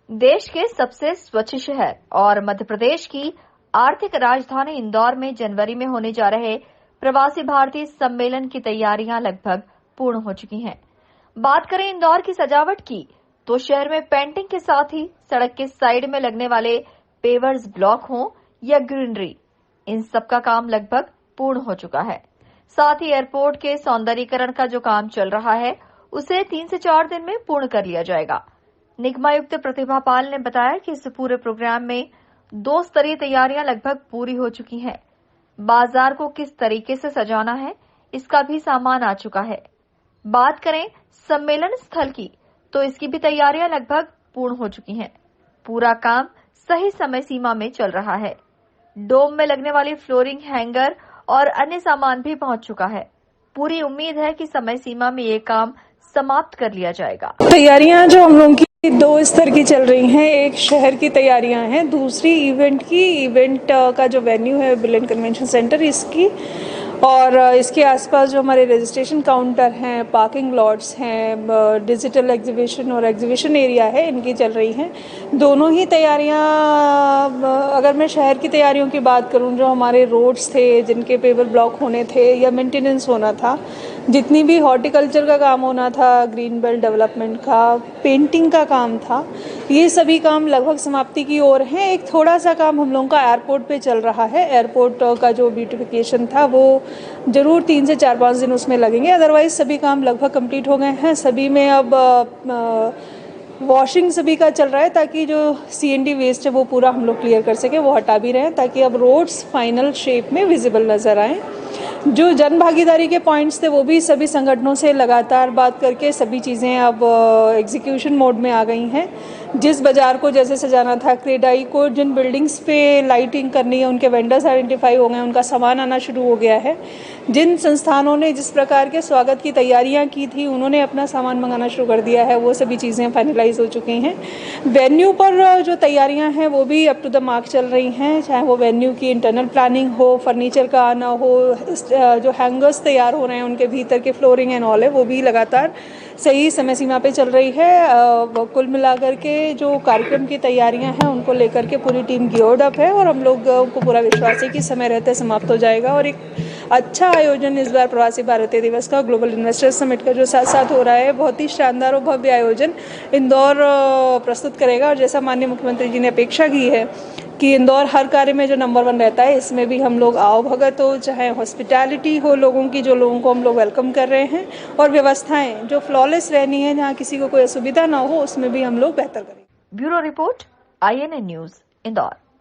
देश के सबसे स्वच्छ शहर और मध्य प्रदेश की आर्थिक राजधानी इंदौर में जनवरी में होने जा रहे प्रवासी भारतीय सम्मेलन की तैयारियां लगभग पूर्ण हो चुकी हैं। बात करें इंदौर की सजावट की, तो शहर में पेंटिंग के साथ ही सड़क के साइड में लगने वाले पेवर्स ब्लॉक हों या ग्रीनरी, इन सब का काम लगभग पूर्ण हो चुका है। साथ ही एयरपोर्ट के सौंदर्यीकरण का जो काम चल रहा है, उसे 3 से 4 दिन में पूर्ण कर लिया जाएगा। निगमायुक्त प्रतिभा पाल ने बताया कि इस पूरे प्रोग्राम में 2 स्तरीय तैयारियां लगभग पूरी हो चुकी हैं। बाजार को किस तरीके से सजाना है, इसका भी सामान आ चुका है। बात करें सम्मेलन स्थल की, तो इसकी भी तैयारियां लगभग पूर्ण हो चुकी हैं। पूरा काम सही समय सीमा में चल रहा है। डोम में लगने वाली फ्लोरिंग, हैंगर और अन्य सामान भी पहुंच चुका है। पूरी उम्मीद है कि समय सीमा में ये काम समाप्त कर लिया जाएगा। तैयारियां जो हम लोगों की 2 स्तर की चल रही हैं, एक शहर की तैयारियां हैं, दूसरी इवेंट का जो वेन्यू है बिलेन कन्वेंशन सेंटर इसकी, और इसके आसपास जो हमारे रजिस्ट्रेशन काउंटर हैं, पार्किंग लॉट्स हैं, डिजिटल एग्जीबिशन और एग्जीबिशन एरिया है, इनकी चल रही हैं। दोनों ही तैयारियां, अगर मैं शहर की तैयारियों की बात करूं, जो हमारे रोड्स थे जिनके पेवर ब्लॉक होने थे या मेंटेनेंस होना था, जितनी भी हॉर्टिकल्चर का काम होना था, ग्रीन बेल्ट डेवलपमेंट का, पेंटिंग का काम था, ये सभी काम लगभग समाप्ति की ओर हैं। एक थोड़ा सा काम हम लोगों का एयरपोर्ट पे चल रहा है। एयरपोर्ट का जो ब्यूटिफिकेशन था वो जरूर 3 से 4-5 दिन उसमें लगेंगे, अदरवाइज सभी काम लगभग कंप्लीट हो गए हैं। सभी में अब वॉशिंग सभी का चल रहा है, ताकि जो CND वेस्ट है वो पूरा हम लोग क्लियर कर सके, वो हटा भी रहे हैं, ताकि अब रोड्स फाइनल शेप में विजिबल नजर आए। जो जन भागीदारी के पॉइंट्स थे वो भी सभी संगठनों से लगातार बात करके सभी चीज़ें अब एग्जीक्यूशन मोड में आ गई हैं। जिस बाजार को जैसे सजाना था, क्रेडाई को जिन बिल्डिंग्स पे लाइटिंग करनी है, उनके वेंडर्स आइडेंटिफाई हो गए, उनका सामान आना शुरू हो गया है। जिन संस्थानों ने जिस प्रकार के स्वागत की तैयारियां की थी, उन्होंने अपना सामान मंगाना शुरू कर दिया है, वो सभी चीज़ें फाइनलाइज हो चुकी हैं। वेन्यू पर जो तैयारियां हैं वो भी अप टू द मार्क चल रही हैं, चाहे वो वेन्यू की इंटरनल प्लानिंग हो, फर्नीचर का आना हो, जो हैंगर्स तैयार हो रहे हैं उनके भीतर के फ्लोरिंग एंड ऑल है, वो भी लगातार सही समय सीमा पे चल रही है। कुल मिलाकर के जो कार्यक्रम की तैयारियां हैं उनको लेकर के पूरी टीम गियर्ड अप है, और हम लोग को पूरा विश्वास है कि समय रहते समाप्त हो जाएगा। और एक अच्छा आयोजन इस बार प्रवासी भारतीय दिवस का, ग्लोबल इन्वेस्टर्स समिट का जो साथ साथ हो रहा है, बहुत ही शानदार और भव्य आयोजन इंदौर प्रस्तुत करेगा। और जैसा माननीय मुख्यमंत्री जी ने अपेक्षा की है कि इंदौर हर कार्य में जो नंबर 1 रहता है, इसमें भी हम लोग आओ भगत हो, चाहे हॉस्पिटैलिटी हो लोगों की, जो लोगों को हम लोग वेलकम कर रहे हैं, और व्यवस्थाएं जो फ्लॉलेस रहनी है, जहाँ किसी को कोई असुविधा ना हो, उसमें भी हम लोग बेहतर करेंगे। Bureau report, INN news, Indore.